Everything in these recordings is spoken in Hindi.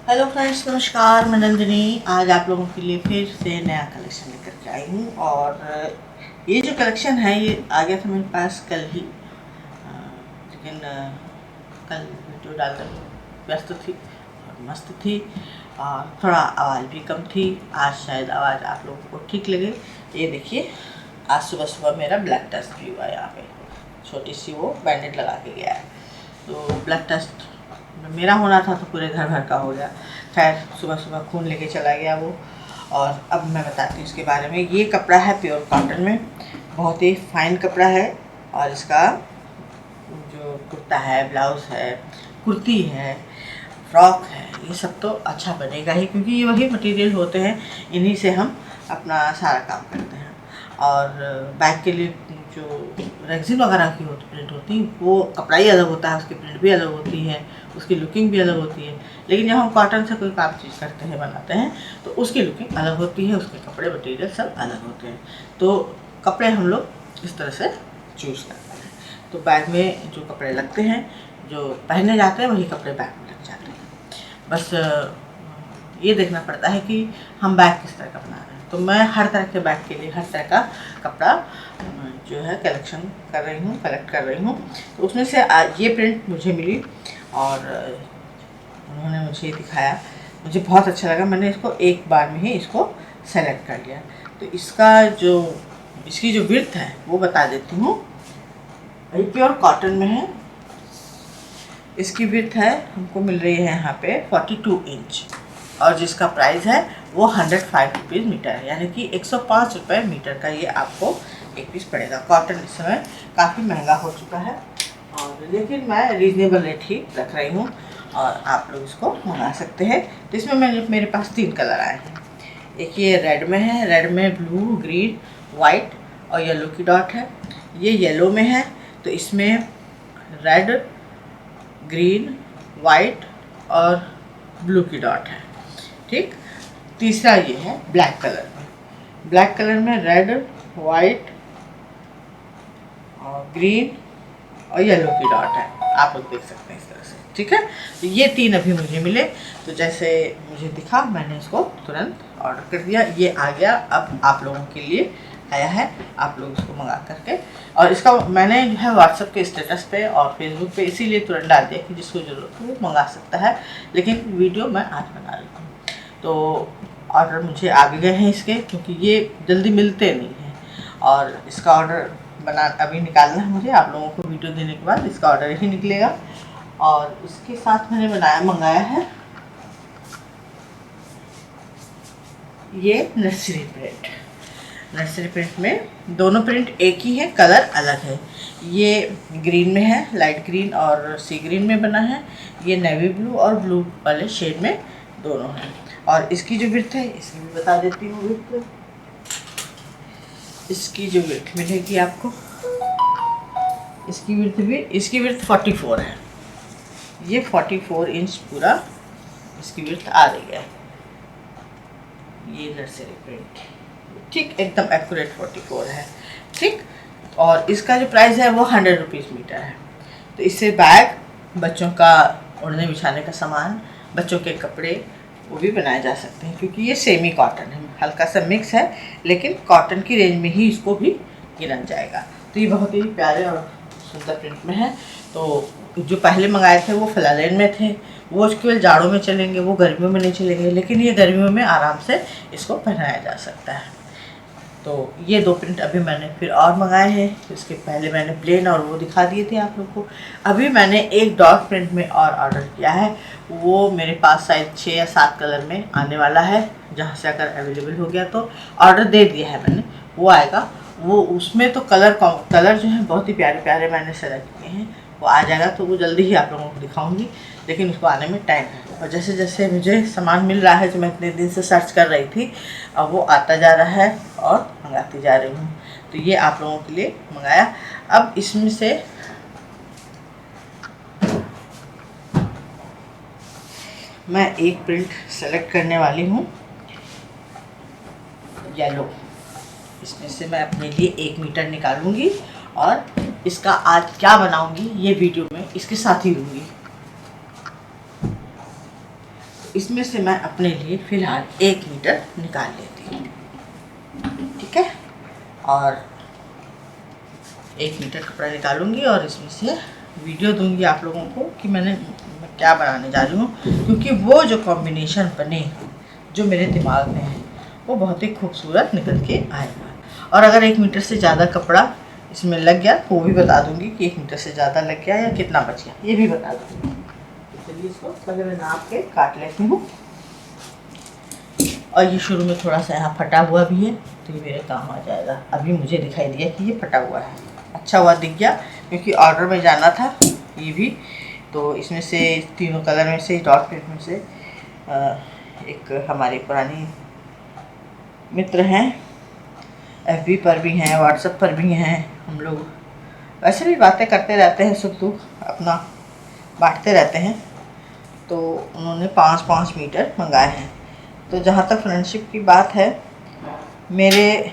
हेलो फ्रेंड्स, नमस्कार। मैं नंदिनी आज आप लोगों के लिए फिर से नया कलेक्शन लेकर के आई हूँ। और ये जो कलेक्शन है ये आ गया था मेरे पास कल ही, लेकिन कल वीडियो डालकर व्यस्त थी और मस्त थी और थोड़ा आवाज़ भी कम थी। आज शायद आवाज़ आप लोगों को ठीक लगे। ये देखिए, आज सुबह सुबह मेरा ब्लड टेस्ट भी हुआ। यहाँ पे छोटी सी वो बैंडेज लगा के गया है, तो ब्लड टेस्ट मेरा होना था तो पूरे घर भर का हो गया। खैर, सुबह सुबह खून लेके चला गया वो। और अब मैं बताती हूँ इसके बारे में। ये कपड़ा है प्योर कॉटन में, बहुत ही फाइन कपड़ा है। और इसका जो कुर्ता है, ब्लाउज़ है, कुर्ती है, फ्रॉक है, ये सब तो अच्छा बनेगा ही, क्योंकि ये वही मटेरियल होते हैं, इन्हीं से हम अपना सारा काम करते हैं। और बैग के लिए जो रेक्सिन वगैरह की प्रिंट होती है वो कपड़ा ही अलग होता है, उसकी प्रिंट भी अलग होती है, उसकी लुकिंग भी अलग होती है। लेकिन जब हम कॉटन से कोई काम चीज़ करते हैं, बनाते हैं, तो उसकी लुकिंग अलग होती है, उसके कपड़े मटेरियल सब अलग होते हैं। तो कपड़े हम लोग इस तरह से चूज़ करते हैं। तो बैग में जो कपड़े लगते हैं, जो पहने जाते हैं, वही कपड़े बैग में लग जाते हैं। बस ये देखना पड़ता है कि हम बैग किस तरह का बना रहे हैं। तो मैं हर तरह के बैग के लिए हर तरह का कपड़ा जो है कलेक्ट कर रही हूँ। तो उसमें से आज ये प्रिंट मुझे मिली और उन्होंने मुझे दिखाया, मुझे बहुत अच्छा लगा। मैंने इसको एक बार में ही इसको सेलेक्ट कर लिया। तो इसकी जो विड्थ है वो बता देती हूँ। ये प्योर कॉटन में है। इसकी विड्थ है, हमको मिल रही है यहाँ पे 42 इंच, और जिसका प्राइस है वो 105 रुपीज़ मीटर है, यानी कि 105 रुपये मीटर का ये आपको एक पीस पड़ेगा। कॉटन इस समय काफ़ी महंगा हो चुका है, और लेकिन मैं रीज़नेबल रेट ही रख रही हूँ और आप लोग इसको मंगा सकते हैं। तो इसमें मेरे पास 3 कलर आए हैं। एक ये रेड में है, रेड में ब्लू, ग्रीन, वाइट और येलो की डॉट है। ये येलो में है, तो इसमें रेड, ग्रीन, वाइट और ब्लू की डॉट है। ठीक। तीसरा ये है ब्लैक कलर में। ब्लैक कलर में रेड, वाइट और ग्रीन और येलो की डॉट है। आप लोग देख सकते हैं इस तरह से। ठीक है, तो ये 3 अभी मुझे मिले। तो जैसे मुझे दिखा, मैंने इसको तुरंत ऑर्डर कर दिया। ये आ गया, अब आप लोगों के लिए आया है। आप लोग इसको मंगा करके, और इसका मैंने जो है व्हाट्सएप के स्टेटस पे और फेसबुक पे इसीलिए तुरंत डाल दिया कि जिसको ज़रूरत हो वो मंगा सकता है। लेकिन वीडियो मैं आज बना रही हूँ, तो ऑर्डर मुझे आ गए हैं इसके, क्योंकि ये जल्दी मिलते नहीं हैं। और इसका ऑर्डर अभी निकालना है मुझे। आप लोगों को वीडियो देने के बाद इसका ऑर्डर ही निकलेगा। और उसके साथ मैंने मंगाया है ये नर्सरी प्रिंट। नर्सरी प्रिंट में दोनों प्रिंट एक ही है, कलर अलग है। ये ग्रीन में है, लाइट ग्रीन और सी ग्रीन में बना है। ये नेवी ब्लू और ब्लू वाले शेड में दोनों हैं। और इसकी जो विड्थ है, इसकी भी बता देती हूँ विड्थ। इसकी जो विड्थ मिलेगी आपको, इसकी विड्थ 44 है। ये 44 इंच पूरा इसकी विड्थ आ रही है। ये नर्सरी प्रिंट ठीक एकदम एक्यूरेट 44 है। ठीक। और इसका जो प्राइस है वो 100 रुपीज़ मीटर है। तो इससे बैग, बच्चों का ओढ़ने बिछाने का सामान, बच्चों के कपड़े वो भी बनाए जा सकते हैं, क्योंकि ये सेमी कॉटन है, हल्का सा मिक्स है, लेकिन कॉटन की रेंज में ही इसको भी गिना जाएगा। तो ये बहुत ही प्यारे और सुंदर प्रिंट में है। तो जो पहले मंगाए थे वो फ्लालेन में थे, वो केवल जाड़ों में चलेंगे, वो गर्मियों में नहीं चलेंगे। लेकिन ये गर्मियों में आराम से इसको पहनाया जा सकता है। तो ये 2 प्रिंट अभी मैंने फिर और मंगाए हैं। इसके पहले मैंने प्लेन और वो दिखा दिए थे आप लोग को। अभी मैंने एक डॉट प्रिंट में और ऑर्डर किया है। वो मेरे पास शायद 6 या 7 कलर में आने वाला है। जहाँ से अगर अवेलेबल हो गया तो ऑर्डर दे दिया है मैंने, वो आएगा। वो उसमें तो कलर जो है बहुत ही प्यारे प्यारे मैंने सेलेक्ट किए हैं। वो आ जाएगा तो वो जल्दी ही आप लोगों को दिखाऊंगी, लेकिन उसको आने में टाइम है। और जैसे जैसे मुझे सामान मिल रहा है, जो मैं इतने दिन से सर्च कर रही थी, अब वो आता जा रहा है और मंगाती जा रही हूँ। तो ये आप लोगों के लिए मंगाया। अब इसमें से मैं एक प्रिंट सेलेक्ट करने वाली हूँ, येलो। इसमें से मैं अपने लिए 1 मीटर निकालूंगी और इसका आज क्या बनाऊंगी ये वीडियो में इसके साथ ही दूंगी। इसमें से मैं अपने लिए फ़िलहाल 1 मीटर निकाल लेती हूँ, ठीक है। और 1 मीटर कपड़ा निकालूंगी और इसमें से वीडियो दूंगी आप लोगों को कि मैं क्या बनाने जा रही हूँ, क्योंकि वो जो कॉम्बिनेशन बने जो मेरे दिमाग में है वो बहुत ही खूबसूरत निकल के आएगा। और अगर 1 मीटर से ज़्यादा कपड़ा इसमें लग गया तो वो भी बता दूंगी कि 1 मीटर से ज़्यादा लग गया या कितना बच गया, ये भी बता दूंगी। चलिए इसको पहले मैं नाप के काट लेती हूँ। और ये शुरू में थोड़ा सा यहाँ फटा हुआ भी है तो ये मेरे काम आ जाएगा। अभी मुझे दिखाई दिया कि ये फटा हुआ है, अच्छा हुआ दिख गया, क्योंकि ऑर्डर में जाना था ये भी। तो इसमें से तीनों कलर में से डॉट प्रिंट में से एक हमारी पुरानी मित्र हैं, FB पर भी हैं, व्हाट्सएप पर भी हैं, हम लोग वैसे भी बातें करते रहते हैं, सुख दुख अपना बांटते रहते हैं। तो उन्होंने 5-5 मीटर मंगाए हैं। तो जहाँ तक फ्रेंडशिप की बात है, मेरे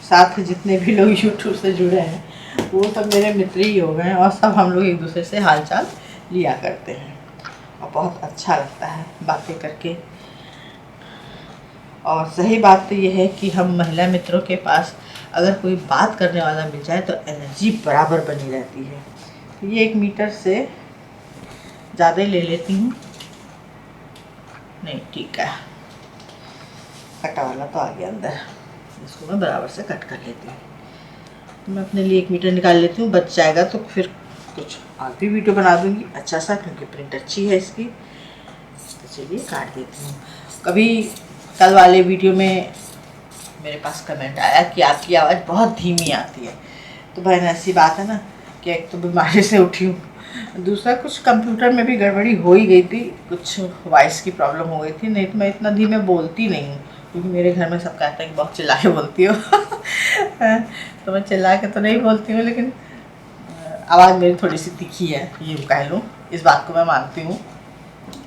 साथ जितने भी लोग यूट्यूब से जुड़े हैं वो सब मेरे मित्र ही हो गए हैं और सब हम लोग एक दूसरे से हालचाल लिया करते हैं और बहुत अच्छा लगता है बातें करके। और सही बात तो ये है कि हम महिला मित्रों के पास अगर कोई बात करने वाला मिल जाए तो एनर्जी बराबर बनी रहती है। तो ये 1 मीटर से ज़्यादा ही ले लेती हूँ, नहीं ठीक है, कटा वाला तो आ गया अंदर, इसको मैं बराबर से कट कर लेती हूँ। तो मैं अपने लिए 1 मीटर निकाल लेती हूँ, बच जाएगा तो फिर कुछ और भी वीडियो बना दूँगी अच्छा सा, क्योंकि प्रिंट अच्छी है इसकी। तो चलिए काट देती हूँ। कभी कल वाले वीडियो में मेरे पास कमेंट आया कि आपकी आवाज़ बहुत धीमी आती है। तो बहन ऐसी बात है ना कि एक तो बीमारी से उठी हूँ, दूसरा कुछ कंप्यूटर में भी गड़बड़ी हो ही गई थी, कुछ वॉइस की प्रॉब्लम हो गई थी। नहीं तो मैं इतना धीमे बोलती नहीं हूँ, क्योंकि मेरे घर में सब कहते हैं कि बहुत चिल्ला के बोलती हो तो मैं चिल्ला के तो नहीं बोलती हूँ, लेकिन आवाज़ मेरी थोड़ी सी तीखी है, ये कह लूँ, इस बात को मैं मानती हूँ।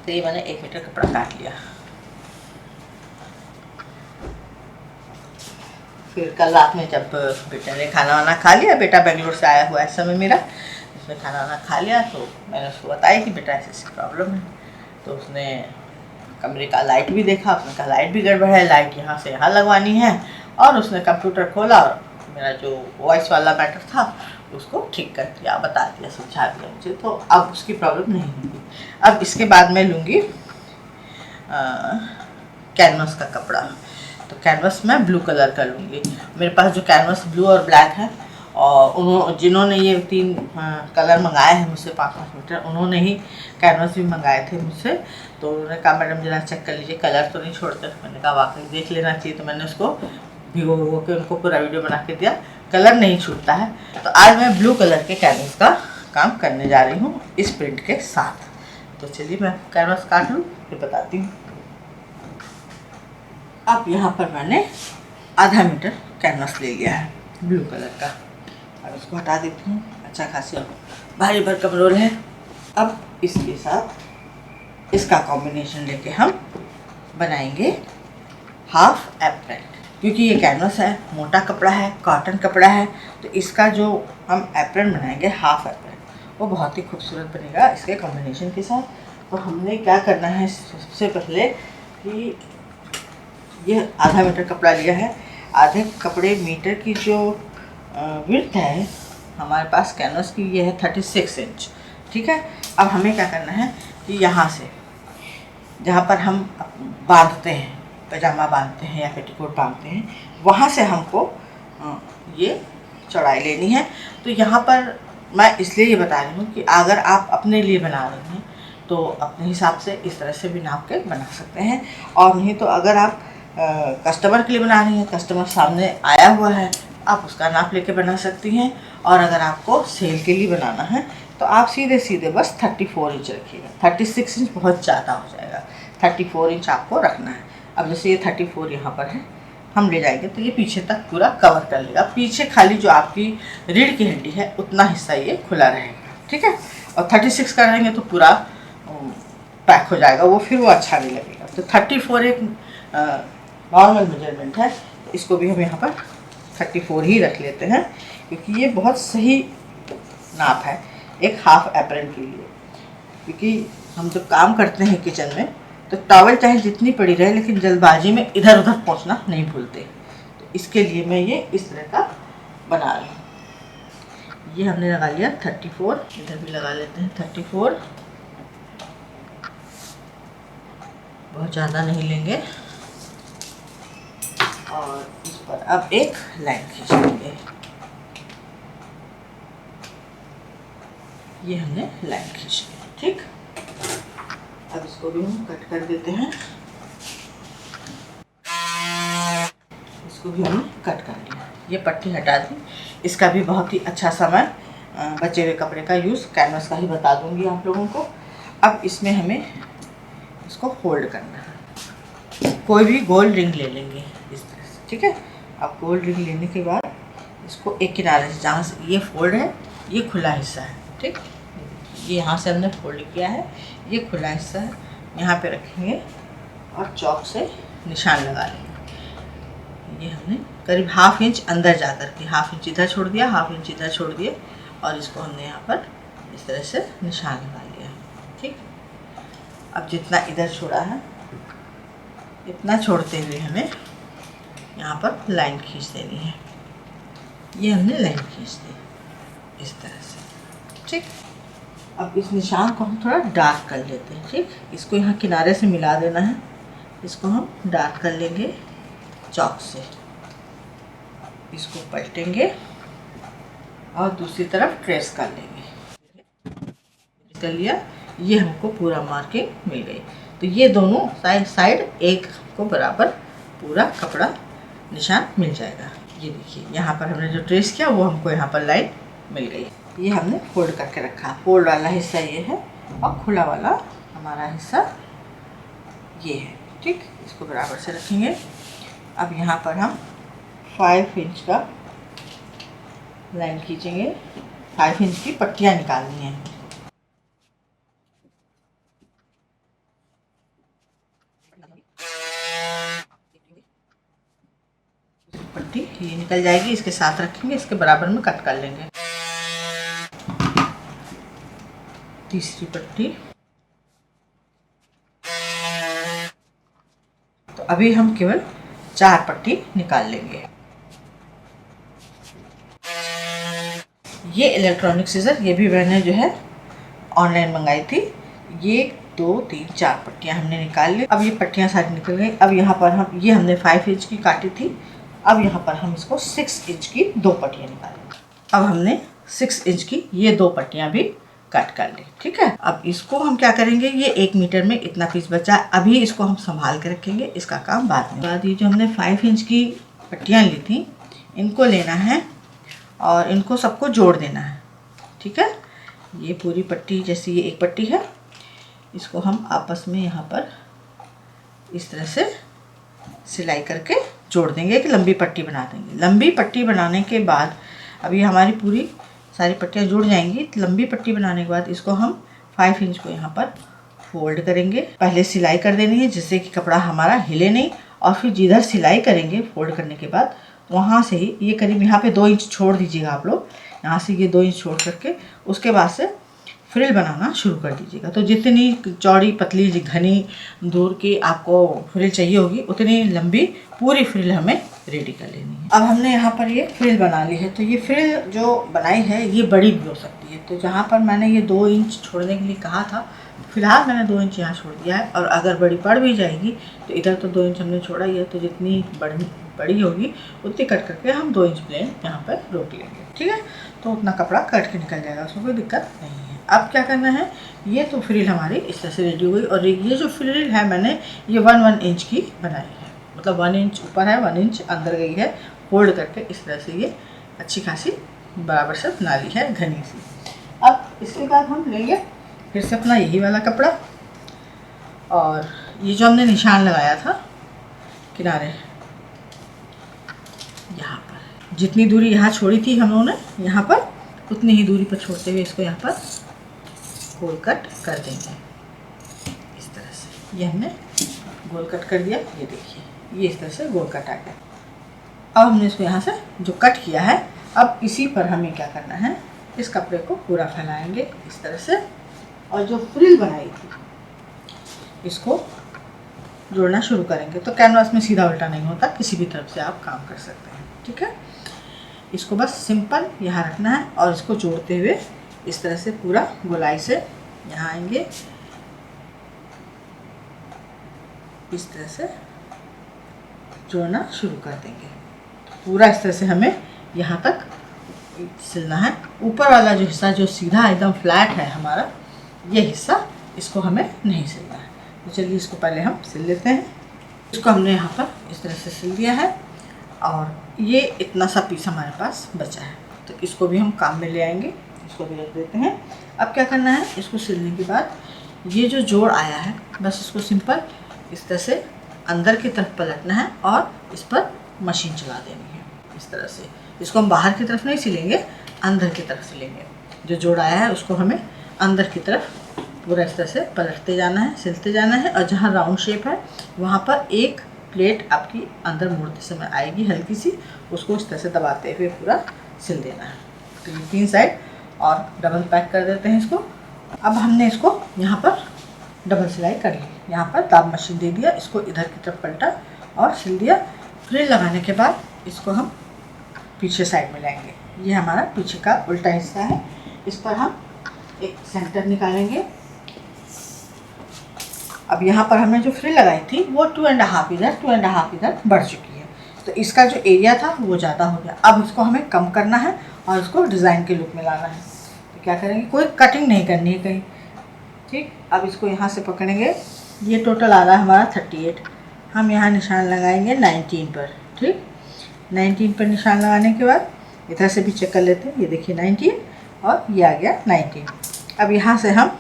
तो ये मैंने 1 मीटर कपड़ा काट लिया। फिर कल रात में जब बेटे ने खाना वाना खा लिया, बेटा बेंगलोर से आया हुआ है इस समय मेरा, उसने खाना वाना खा लिया, तो मैंने उसको बताया कि बेटा ऐसी प्रॉब्लम है। तो उसने कमरे का लाइट भी देखा, उसने कहा लाइट भी गड़बड़ है, लाइट यहाँ से यहाँ लगवानी है। और उसने कंप्यूटर खोला और मेरा जो वॉइस वाला मैटर था उसको ठीक कर दिया, बता दिया, समझा दिया मुझे। तो अब उसकी प्रॉब्लम नहीं होगी। अब इसके बाद मैं लूँगी कैनवस का कपड़ा। तो कैनवस मैं ब्लू कलर का लूँगी। मेरे पास जो कैनवस ब्लू और ब्लैक है, और जिन्होंने ये 3 कलर मंगाए हैं मुझसे 5-5 मीटर, उन्होंने ही कैनवस भी मंगाए थे मुझसे। तो उन्होंने कहा मैडम जरा चेक कर लीजिए, कलर तो नहीं छोड़ते। मैंने कहा वाकई देख लेना चाहिए। तो मैंने उसको भिगो के उनको पूरा वीडियो बना के दिया, कलर नहीं छूटता है। तो आज मैं ब्लू कलर के कैनवस का काम करने जा रही हूँ इस प्रिंट के साथ। तो चलिए मैं कैनवस काट लूँ फिर बताती हूँ। अब यहाँ पर मैंने आधा मीटर कैनवस ले लिया है ब्लू कलर का, और उसको हटा देती हूँ। अच्छा खासी भारी भरकम रोल है। अब इसके साथ इसका कॉम्बिनेशन लेके हम बनाएंगे हाफ एप्रन, क्योंकि ये कैनवस है, मोटा कपड़ा है, कॉटन कपड़ा है। तो इसका जो हम एप्रन बनाएंगे हाफ एप्रन, वो बहुत ही खूबसूरत बनेगा इसके कॉम्बिनेशन के साथ। तो हमने क्या करना है, सबसे पहले कि ये आधा मीटर कपड़ा लिया है। आधे कपड़े मीटर की जो विड्थ है हमारे पास कैनवस की, ये है 36 इंच, ठीक है। अब हमें क्या करना है कि यहाँ से जहाँ पर हम बांधते हैं, पैजामा बांधते हैं या पेटीकोट बांधते हैं, वहाँ से हमको ये चौड़ाई लेनी है। तो यहाँ पर मैं इसलिए ये बता रही हूँ कि अगर आप अपने लिए बना रहे हैं तो अपने हिसाब से इस तरह से भी नाप के बना सकते हैं, और नहीं तो अगर आप कस्टमर के लिए बना रही हैं, कस्टमर सामने आया हुआ है, आप उसका नाप लेके बना सकती हैं। और अगर आपको सेल के लिए बनाना है तो आप सीधे सीधे बस 34 इंच रखिएगा। 36 इंच बहुत ज़्यादा हो जाएगा, 34 इंच आपको रखना है। अब जैसे ये 34 यहाँ पर है, हम ले जाएंगे तो ये पीछे तक पूरा कवर कर लेगा। पीछे खाली जो आपकी रीढ़ की हड्डी है उतना हिस्सा ये खुला रहेगा, ठीक है। और 36 कर देंगे तो पूरा पैक हो जाएगा, वो फिर वो अच्छा नहीं लगेगा। तो 34 एक नॉर्मल मेजरमेंट है, तो इसको भी हम यहाँ पर 34 ही रख लेते हैं, क्योंकि ये बहुत सही नाप है एक हाफ एप्रन के लिए। क्योंकि हम जब काम करते हैं किचन में तो टॉवल चाहे जितनी पड़ी रहे लेकिन जल्दबाजी में इधर उधर पहुंचना नहीं भूलते। तो इसके लिए मैं ये इस तरह का बना रही हूँ। ये हमने लगा लिया 34, इधर भी लगा लेते हैं 34, बहुत ज़्यादा नहीं लेंगे। और इस पर अब एक लाइन खींच लेंगे। ये हमने लाइन खींच ली, ठीक। अब इसको भी हम कट कर देते हैं। इसको भी हमने कट कर लिया। ये पट्टी हटा दी। इसका भी बहुत ही अच्छा समय बचे हुए कपड़े का यूज़ कैनवस का ही बता दूंगी आप लोगों को। अब इसमें हमें इसको फोल्ड करना है। कोई भी गोल रिंग ले लेंगे इस तरह से, ठीक है। अब गोल रिंग लेने के बाद इसको एक किनारे से, जहाँ से ये फोल्ड है ये खुला हिस्सा है, ठीक। ये यहाँ से हमने फोल्ड किया है, ये खुला हिस्सा है, यहाँ पे रखेंगे और चॉक से निशान लगा लेंगे। ये हमने करीब ½ इंच अंदर जा कर के, ½ इंच इधर छोड़ दिया, ½ इंच इधर छोड़ दिए और इसको हमने यहाँ पर इस तरह से निशान लगा लिया, ठीक। अब जितना इधर छोड़ा है इतना छोड़ते हुए हमें यहाँ पर लाइन खींच देनी है। ये हमने लाइन खींच दी इस तरह से, ठीक। अब इस निशान को हम थोड़ा डार्क कर लेते हैं, ठीक। इसको यहाँ किनारे से मिला देना है। इसको हम डार्क कर लेंगे चॉक से। इसको पलटेंगे और दूसरी तरफ ट्रेस कर लेंगे। कर लिया, ये हमको पूरा मार्किंग मिल गई। तो ये दोनों साइड एक को बराबर पूरा कपड़ा निशान मिल जाएगा। ये देखिए यहाँ पर हमने जो ट्रेस किया वो हमको यहाँ पर लाइन मिल गई। ये हमने फोल्ड करके रखा। फोल्ड वाला हिस्सा ये है और खुला वाला हमारा हिस्सा ये है, ठीक। इसको बराबर से रखेंगे। अब यहाँ पर हम 5 इंच का लाइन खींचेंगे। 5 इंच की पट्टियाँ निकालनी है। पट्टी ये निकल जाएगी, इसके साथ रखेंगे, इसके बराबर में कट कर लेंगे। तीसरी पट्टी। तो अभी हम केवल 4 पट्टी निकाल लेंगे। ये इलेक्ट्रॉनिक सीजर, ये भी मैंने जो है ऑनलाइन मंगाई थी। ये 2 3 4 पट्टियाँ हमने निकाल ली। अब ये पट्टियाँ सारी निकल गई। अब यहाँ पर हम, ये हमने 5 इंच की काटी थी, अब यहाँ पर हम इसको 6 इंच की 2 पट्टियाँ निकालेंगे। अब हमने 6 इंच की ये 2 पट्टियाँ भी कट कर ली, ठीक है। अब इसको हम क्या करेंगे, ये 1 मीटर में इतना पीस बचा, अभी इसको हम संभाल के रखेंगे, इसका काम बाद में। बाद ये जो हमने 5 इंच की पट्टियाँ ली थी, इनको लेना है और इनको सबको जोड़ देना है, ठीक है। ये पूरी पट्टी, जैसे ये एक पट्टी है, इसको हम आपस में यहाँ पर इस तरह से सिलाई करके जोड़ देंगे, एक लंबी पट्टी बना देंगे। लंबी पट्टी बनाने के बाद, अभी हमारी पूरी सारी पट्टियाँ जुड़ जाएंगी। लंबी पट्टी बनाने के बाद इसको हम 5 इंच को यहाँ पर फोल्ड करेंगे। पहले सिलाई कर देनी है जिससे कि कपड़ा हमारा हिले नहीं, और फिर जिधर सिलाई करेंगे फोल्ड करने के बाद वहाँ से ही ये करीब यहाँ पे 2 इंच छोड़ दीजिएगा आप लोग। यहाँ से ये 2 इंच छोड़ करके उसके बाद से फ्रिल बनाना शुरू कर दीजिएगा। तो जितनी चौड़ी, पतली, घनी दूर की आपको फ्रिल चाहिए होगी उतनी लंबी पूरी फ्रिल हमें रेडी कर लेनी है। अब हमने यहाँ पर ये फ्रिल बना ली है। तो ये फ्रिल जो बनाई है ये बड़ी भी हो सकती है। तो जहाँ पर मैंने ये 2 इंच छोड़ने के लिए कहा था, फिलहाल मैंने 2 इंच यहाँ छोड़ दिया है। और अगर बड़ी पड़ भी जाएगी तो इधर तो 2 इंच हमने छोड़ा ही है, तो जितनी बड़ी होगी उतनी कट करके हम 2 इंच प्लेन यहाँ पर रोक लेंगे, ठीक है। तो उतना कपड़ा कट के निकल जाएगा, उसमें कोई दिक्कत नहीं है। अब क्या करना है, ये तो फ्रिल हमारी इस तरह से रेडी हो गई। और ये जो फ्रिल है मैंने ये 1 इंच की बनाई है, मतलब 1 इंच ऊपर है, 1 इंच अंदर गई है। फोल्ड करके इस तरह से ये अच्छी खासी बराबर से बना ली है, घनी सी। अब इसके बाद हम लेंगे फिर से अपना यही वाला कपड़ा, और ये जो हमने निशान लगाया था किनारे, यहाँ पर जितनी दूरी यहाँ छोड़ी थी हम लोगों ने, यहाँ पर उतनी ही दूरी पर छोड़ते हुए इसको यहाँ पर गोल कट कर देंगे इस तरह से। ये हमने गोल कट कर दिया, ये देखिए ये इस तरह से गोल कट आ गया। अब हमने इसको यहाँ से जो कट किया है, अब इसी पर हमें क्या करना है, इस कपड़े को पूरा फैलाएंगे इस तरह से। और जो फ्रिल बनाई थी इसको जोड़ना शुरू करेंगे। तो कैनवास में सीधा उल्टा नहीं होता, किसी भी तरफ से आप काम कर सकते हैं। ठीक है, इसको बस सिंपल यहाँ रखना है और इसको जोड़ते हुए इस तरह से पूरा गोलाई से यहाँ आएंगे, इस तरह से जोड़ना शुरू कर देंगे। पूरा इस तरह से हमें यहाँ तक सिलना है। ऊपर वाला जो हिस्सा जो सीधा एकदम फ्लैट है हमारा, ये हिस्सा इसको हमें नहीं सिलना है। तो चलिए इसको पहले हम सिल लेते हैं। इसको हमने यहाँ पर इस तरह से सिल दिया है और ये इतना सा पीस हमारे पास बचा है, तो इसको भी हम काम में ले आएंगे। इसको भी रख देते हैं। अब क्या करना है, इसको सिलने के बाद ये जो जोड़ आया है बस इसको सिंपल इस तरह से अंदर की तरफ पलटना है और इस पर मशीन चला देनी है इस तरह से। इसको हम बाहर की तरफ नहीं सिलेंगे, अंदर की तरफ सिलेंगे। जो जोड़ आया है उसको हमें अंदर की तरफ पूरा इस तरह से पलटते जाना है, सिलते जाना है। और जहाँ राउंड शेप है वहाँ पर एक प्लेट आपकी अंदर मुड़ते समय आएगी हल्की सी, उसको इस तरह से दबाते हुए पूरा सिल देना है। तो ये 3 साइड और डबल पैक कर देते हैं इसको। अब हमने इसको यहाँ पर डबल सिलाई कर ली, यहाँ पर दाब मशीन दे दिया, इसको इधर की तरफ पलटा और सिल दिया। फ्रिल लगाने के बाद इसको हम पीछे साइड में लाएंगे। ये हमारा पीछे का उल्टा हिस्सा है। इस पर हम एक सेंटर निकालेंगे। अब यहाँ पर हमने जो फ्रिल लगाई थी वो 2.5 इधर 2.5 इधर बढ़ चुकी है, तो इसका जो एरिया था वो ज़्यादा हो गया। अब इसको हमें कम करना है और इसको डिज़ाइन के लुक में लाना है। तो क्या करेंगे, कोई कटिंग नहीं करनी है कहीं। ठीक, अब इसको यहाँ से पकड़ेंगे। ये टोटल आ रहा है हमारा 38। हम यहाँ निशान लगाएंगे 19 पर। ठीक, 19 पर निशान लगाने के बाद इधर से भी चेक कर लेते हैं। ये देखिए 19 और ये आ गया 19। अब यहाँ से हम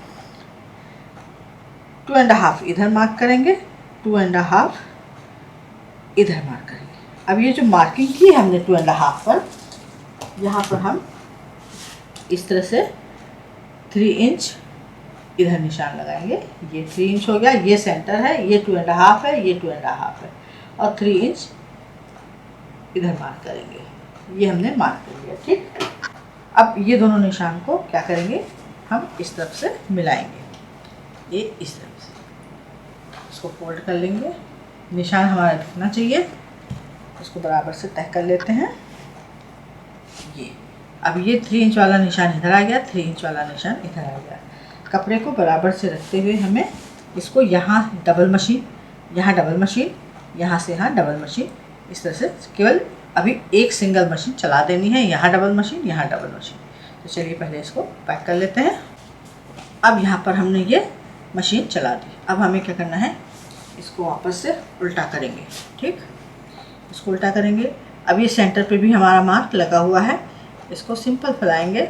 2.5 इधर मार्क करेंगे, 2.5 इधर मार्क करेंगे। अब ये जो मार्किंग की है हमने 2.5 पर, यहाँ पर हम इस तरह से 3 इंच इधर निशान लगाएंगे। ये 3 इंच हो गया, ये सेंटर है, ये 2.5 है, ये 2.5 है और 3 इंच इधर मार्क करेंगे। ये हमने मार्क कर लिया। ठीक, अब ये दोनों निशान को क्या करेंगे, हम इस तरफ से मिलाएंगे। ये इस तरफ से इसको फोल्ड कर लेंगे। निशान हमारा दिखना चाहिए, इसको बराबर से तय कर लेते हैं। ये अब ये 3 इंच वाला निशान इधर आ गया, 3 इंच वाला निशान इधर आ गया। कपड़े को बराबर से रखते हुए हमें इसको यहाँ डबल मशीन, यहाँ डबल मशीन, यहाँ से यहाँ डबल मशीन, इस तरह से केवल अभी एक सिंगल मशीन चला देनी है। यहाँ डबल मशीन, यहाँ डबल मशीन। तो चलिए पहले इसको पैक कर लेते हैं। अब यहाँ पर हमने ये मशीन चला दी। अब हमें क्या करना है, इसको वापस से उल्टा करेंगे। ठीक, इसको उल्टा करेंगे। अब ये सेंटर पे भी हमारा मार्क लगा हुआ है, इसको सिंपल फैलाएंगे।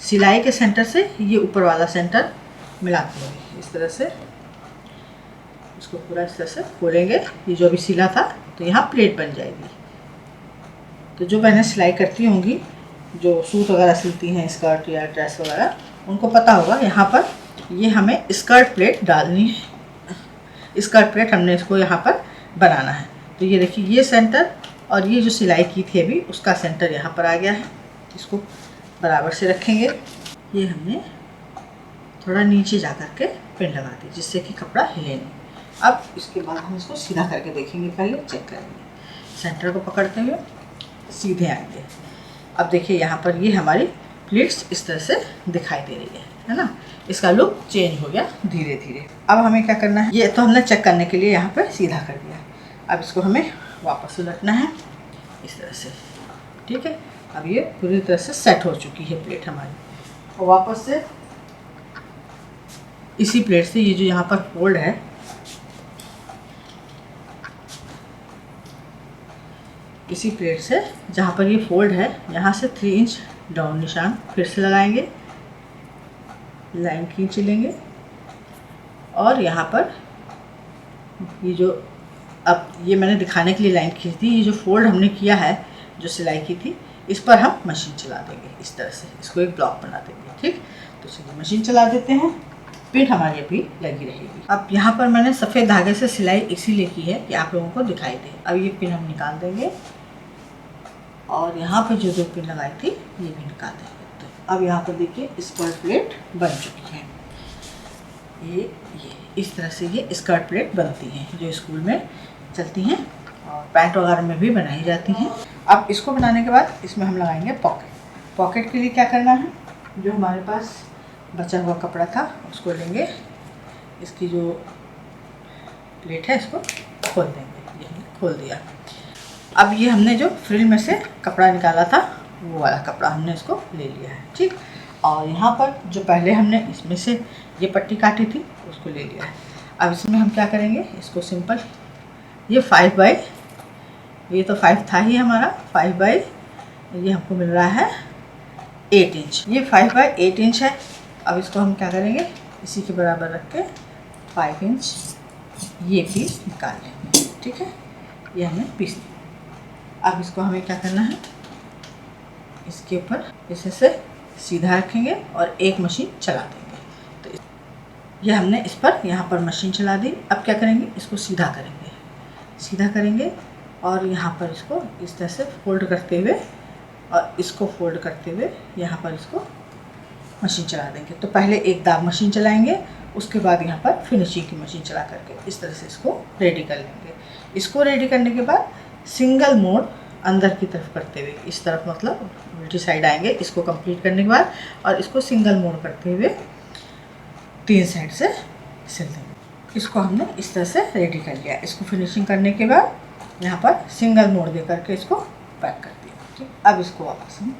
सिलाई के सेंटर से ये ऊपर वाला सेंटर मिलाते हैं इस तरह से। इसको पूरा इस तरह से खोलेंगे। ये जो अभी सिला था तो यहाँ प्लेट बन जाएगी। तो जो बहनें सिलाई करती होंगी, जो सूट वगैरह सिलती हैं, स्कर्ट या ड्रेस वगैरह, उनको पता होगा यहाँ पर ये हमें स्कर्ट प्लेट डालनी है। स्कर्ट प्लेट हमने इसको यहाँ पर बनाना है। तो ये देखिए, ये सेंटर और ये जो सिलाई की थी अभी, उसका सेंटर यहाँ पर आ गया है। इसको बराबर से रखेंगे। ये हमने थोड़ा नीचे जा कर के पिन लगा दी, जिससे कि कपड़ा हिले नहीं। अब इसके बाद हम इसको सीधा करके देखेंगे, पहले चेक करेंगे। सेंटर को पकड़ते हुए सीधे आएंगे। अब देखिए यहाँ पर ये हमारी प्लीट्स इस तरह से दिखाई दे रही है ना। इसका लुक चेंज हो गया धीरे धीरे। अब हमें क्या करना है, ये तो हमने चेक करने के लिए यहाँ पर सीधा कर दिया। अब इसको हमें वापस उलटना है इस तरह से। ठीक है, अब ये पूरी तरह से सेट हो चुकी है प्लेट हमारी। और वापस से इसी प्लेट से ये जो यहाँ पर फोल्ड है, इसी प्लेट से जहाँ पर ये फोल्ड है, यहाँ से 3 इंच डाउन निशान फिर से लगाएंगे, लाइन खींच लेंगे और यहाँ पर ये जो, अब ये मैंने दिखाने के लिए लाइन खींच दी। ये जो फोल्ड हमने किया है, जो सिलाई की थी, इस पर हम मशीन चला देंगे इस तरह से। इसको एक ब्लॉक बना देंगे। ठीक, तो चलिए मशीन चला देते हैं। पिन हमारी अभी लगी रहेगी। अब यहाँ पर मैंने सफ़ेद धागे से सिलाई इसीलिए की है कि आप लोगों को दिखाई दे। अब ये पिन हम निकाल देंगे और यहाँ पर जो 2 पिन लगाई थी ये भी निकाल देंगे। तो अब यहाँ पर देखिए स्क्वायर प्लेट बन चुकी है। ये इस तरह से ये स्कर्ट प्लेट बनती हैं जो स्कूल में चलती हैं और पैंट वगैरह में भी बनाई जाती हैं। अब इसको बनाने के बाद इसमें हम लगाएंगे पॉकेट। पॉकेट के लिए क्या करना है, जो हमारे पास बचा हुआ कपड़ा था उसको लेंगे, इसकी जो प्लेट है इसको खोल देंगे। ये खोल दिया। अब ये हमने जो फ्रिल में से कपड़ा निकाला था वो वाला कपड़ा हमने इसको ले लिया है, ठीक। और यहाँ पर जो पहले हमने इसमें से ये पट्टी काटी थी उसको ले लिया है। अब इसमें हम क्या करेंगे, इसको सिंपल ये 5 बाई, ये तो 5 था ही हमारा, 5 बाई ये हमको मिल रहा है 8 इंच, ये 5 बाई 8 इंच है। अब इसको हम क्या करेंगे, इसी के बराबर रख के 5 इंच ये पीस निकाल लेंगे, ठीक है। ये हमने पीस लिया। अब इसको हमें क्या करना है, इसके ऊपर इसे से सीधा रखेंगे और एक मशीन चला देंगे। तो ये हमने इस पर यहाँ पर मशीन चला दी। अब क्या करेंगे, इसको सीधा करेंगे, सीधा करेंगे और यहाँ पर इसको इस तरह से फोल्ड करते हुए और इसको फोल्ड करते हुए यहाँ पर इसको मशीन चला देंगे। तो पहले एक दाब मशीन चलाएंगे, उसके बाद यहाँ पर फिनिशिंग की मशीन चला करके इस तरह से इसको रेडी कर लेंगे। इसको रेडी करने के बाद सिंगल मोड अंदर की तरफ करते हुए, इस तरफ मतलब उल्टी साइड आएंगे इसको कंप्लीट करने के बाद, और इसको सिंगल मोड करते हुए 3 साइड से सिल देंगे। इसको हमने इस तरह से रेडी कर लिया। इसको फिनिशिंग करने के बाद यहाँ पर सिंगल मोड दे करके इसको पैक कर दिया, ठीक। अब इसको वापस हम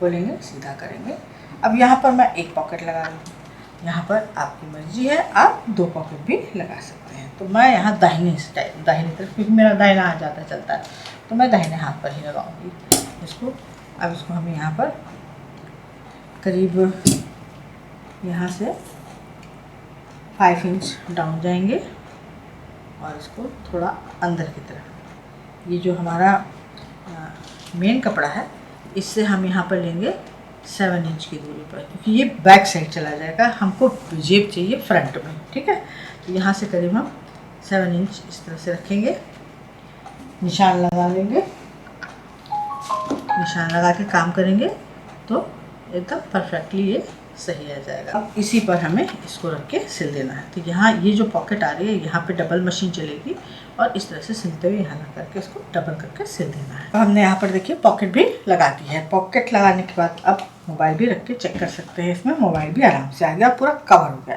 खोलेंगे, सीधा करेंगे। अब यहाँ पर मैं एक पॉकेट लगा रही हूँ, यहाँ पर आपकी मर्जी है, आप 2 पॉकेट भी लगा सकते हैं। तो मैं यहाँ दाहिनी तरफ, क्योंकि मेरा दाहिना हाथ ज़्यादा चलता है, तो मैं दाहिने हाथ पर ही लगाऊंगी इसको। अब इसको हम यहाँ पर करीब यहाँ से 5 इंच डाउन जाएंगे और इसको थोड़ा अंदर की तरफ, ये जो हमारा मेन कपड़ा है इससे हम यहाँ पर लेंगे 7 इंच की दूरी पर, क्योंकि ये बैक साइड चला जाएगा, हमको जेब चाहिए फ्रंट में, ठीक है। तो यहाँ से करीब हम 7 इंच इस तरह से रखेंगे, निशान लगा लेंगे, निशान लगा के काम करेंगे तो एकदम परफेक्टली ये सही आ जाएगा। अब इसी पर हमें इसको रख के सिल देना है। तो यहाँ ये जो पॉकेट आ रही है यहाँ पे डबल मशीन चलेगी और इस तरह से सिलते हुए यहाँ लगा करके इसको डबल करके सिल देना है। अब हमने यहाँ पर देखिए पॉकेट भी लगा दी है। पॉकेट लगाने के बाद अब मोबाइल भी रख के चेक कर सकते हैं, इसमें मोबाइल भी आराम से आ गया, पूरा कवर हो गया।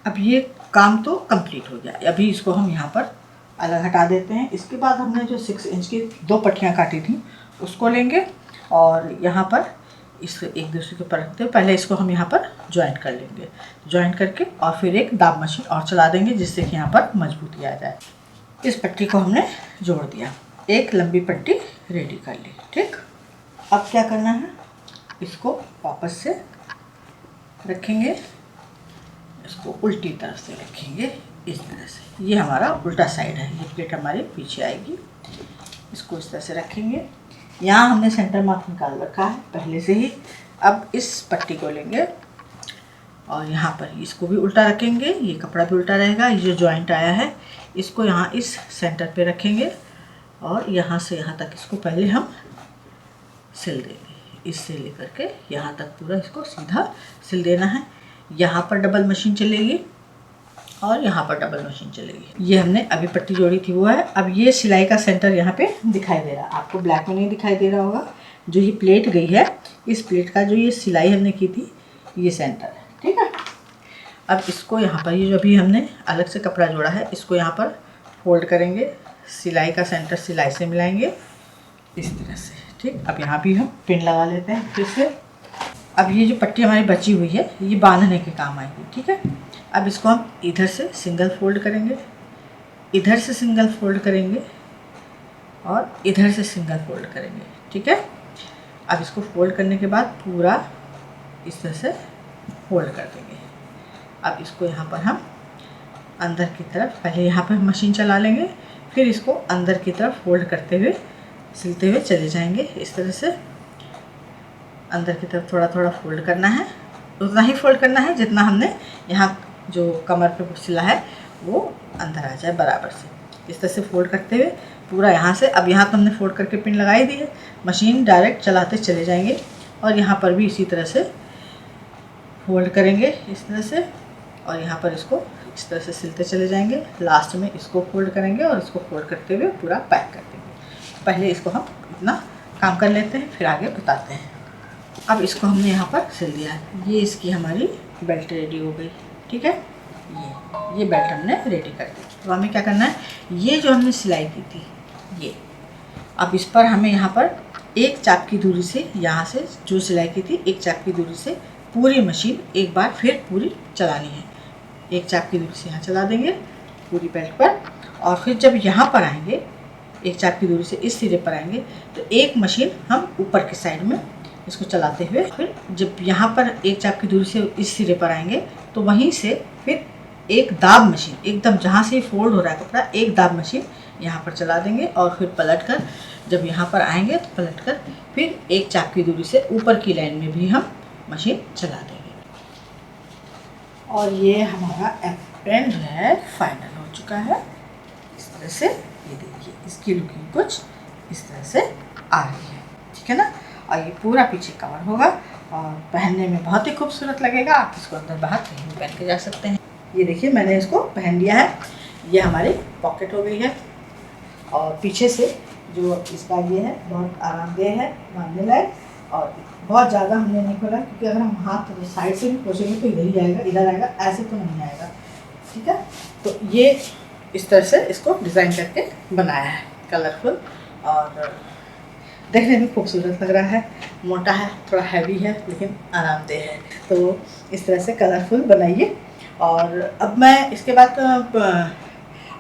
अब ये काम तो कंप्लीट हो गया। अभी इसको हम यहाँ पर अलग हटा देते हैं। इसके बाद हमने जो 6 इंच की 2 पट्टियाँ काटी थी उसको लेंगे और यहाँ पर इस एक दूसरे के ऊपर रखते हुए पहले इसको हम यहाँ पर ज्वाइंट कर लेंगे, ज्वाइंट करके और फिर एक दाब मशीन और चला देंगे जिससे कि यहाँ पर मजबूती आ जाए। इस पट्टी को हमने जोड़ दिया, एक लंबी पट्टी रेडी कर ली, ठीक। अब क्या करना है, इसको वापस से रखेंगे, इसको उल्टी तरफ से रखेंगे इस तरह से। ये हमारा उल्टा साइड है, ये प्लेट हमारे पीछे आएगी। इसको इस तरह से रखेंगे। यहाँ हमने सेंटर मार्क निकाल रखा है पहले से ही। अब इस पट्टी को लेंगे और यहाँ पर इसको भी उल्टा रखेंगे, ये कपड़ा भी उल्टा रहेगा। ये जो जॉइंट आया है इसको यहाँ इस सेंटर पे रखेंगे और यहाँ से यहाँ तक इसको पहले हम सिल देंगे। इससे लेकर के यहाँ तक पूरा इसको सीधा सिल देना है। यहाँ पर डबल मशीन चलेगी और यहाँ पर डबल मशीन चलेगी। ये हमने अभी पट्टी जोड़ी थी वो है। अब ये सिलाई का सेंटर यहाँ पे दिखाई दे रहा है, आपको ब्लैक में नहीं दिखाई दे रहा होगा। जो ये प्लेट गई है, इस प्लेट का जो ये सिलाई हमने की थी ये सेंटर है, ठीक है। अब इसको यहाँ पर ये जो अभी हमने अलग से कपड़ा जोड़ा है इसको यहाँ पर फोल्ड करेंगे, सिलाई का सेंटर सिलाई से मिलाएंगे इस तरह से, ठीक। अब यहाँ भी हम पिन लगा लेते हैं फिर से। अब ये जो पट्टी हमारी बची हुई है ये बांधने के काम आएगी, ठीक है। अब इसको हम इधर से सिंगल फोल्ड करेंगे, इधर से सिंगल फोल्ड करेंगे और इधर से सिंगल फोल्ड करेंगे, ठीक है। अब इसको फोल्ड करने के बाद पूरा इस तरह से फोल्ड कर देंगे। अब इसको यहाँ पर हम अंदर की तरफ पहले यहाँ पर मशीन चला लेंगे, फिर इसको अंदर की तरफ फोल्ड करते हुए सिलते हुए चले जाएंगे। इस तरह से अंदर की तरफ थोड़ा थोड़ा फोल्ड करना है, उतना ही फोल्ड करना है जितना हमने यहाँ जो कमर पे सिला है वो अंदर आ जाए बराबर से। इस तरह से फोल्ड करते हुए पूरा यहाँ से, अब यहाँ तो हमने फोल्ड करके पिन लगाई दी है, मशीन डायरेक्ट चलाते चले जाएंगे और यहाँ पर भी इसी तरह से फोल्ड करेंगे इस तरह से और यहाँ पर इसको इस तरह से सिलते चले जाएंगे। लास्ट में इसको फोल्ड करेंगे और इसको फोल्ड करते हुए पूरा पैक कर देंगे। पहले इसको हम इतना काम कर लेते हैं, फिर आगे बताते हैं। अब इसको हमने यहाँ पर सिल दिया है। ये इसकी हमारी बेल्ट रेडी हो गई। ठीक है, ये बेल्ट हमने रेडी कर दी। तो हमें क्या करना है, ये जो हमने सिलाई की थी ये, अब इस पर हमें यहाँ पर एक चाप की दूरी से, यहाँ से जो सिलाई की थी एक चाप की दूरी से पूरी मशीन एक बार फिर पूरी चलानी है। एक चाप की दूरी से यहाँ चला देंगे पूरी बेल्ट पर, और फिर जब यहाँ पर आएंगे एक चाप की दूरी से इस सिरे पर आएंगे तो एक मशीन हम ऊपर के साइड में इसको चलाते हुए, फिर जब यहाँ पर एक चाप की दूरी से इस सिरे पर आएंगे तो वहीं से फिर एक दाब मशीन, एकदम जहाँ से फोल्ड हो रहा है कपड़ा, एक दाब मशीन यहाँ पर चला देंगे। और फिर पलट कर जब यहाँ पर आएंगे तो पलट कर फिर एक चाप की दूरी से ऊपर की लाइन में भी हम मशीन चला देंगे। और ये हमारा एप्रन है फाइनल हो चुका है। इस तरह से ये देखिए, इसकी लुकिंग कुछ इस तरह से आ रही है। ठीक है ना, और ये पूरा पीछे कवर होगा और पहनने में बहुत ही खूबसूरत लगेगा। आप इसको अंदर बाहर कहीं भी पहन के जा सकते हैं। ये देखिए मैंने इसको पहन लिया है। ये हमारी पॉकेट हो गई है और पीछे से जो इसका ये है बहुत आरामदेह है, बांधने लायक, और बहुत ज़्यादा हमने नहीं खोला क्योंकि अगर हम हाथ साइड से भी खोसेंगे तो इधर ही आएगा, इधर आएगा, ऐसे तो नहीं आएगा। ठीक है, तो ये इस तरह से इसको डिज़ाइन करके बनाया है, कलरफुल और देखने में खूबसूरत लग रहा है। मोटा है, थोड़ा हैवी है, लेकिन आरामदेह है। तो इस तरह से कलरफुल बनाइए। और अब मैं इसके बाद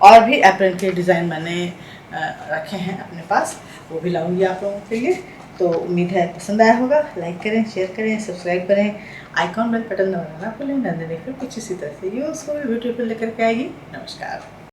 और भी एप्रन के डिज़ाइन मैंने रखे हैं अपने पास, वो भी लाऊंगी आप लोगों के लिए। तो उम्मीद है पसंद आया होगा। लाइक करें, शेयर करें, सब्सक्राइब करें, आइकॉन बेल बटन दबाना ना भूलें। नंदिनी फिर कुछ इसी तरह से यूजफुल ब्यूटीफुल लेकर के आएगी। नमस्कार।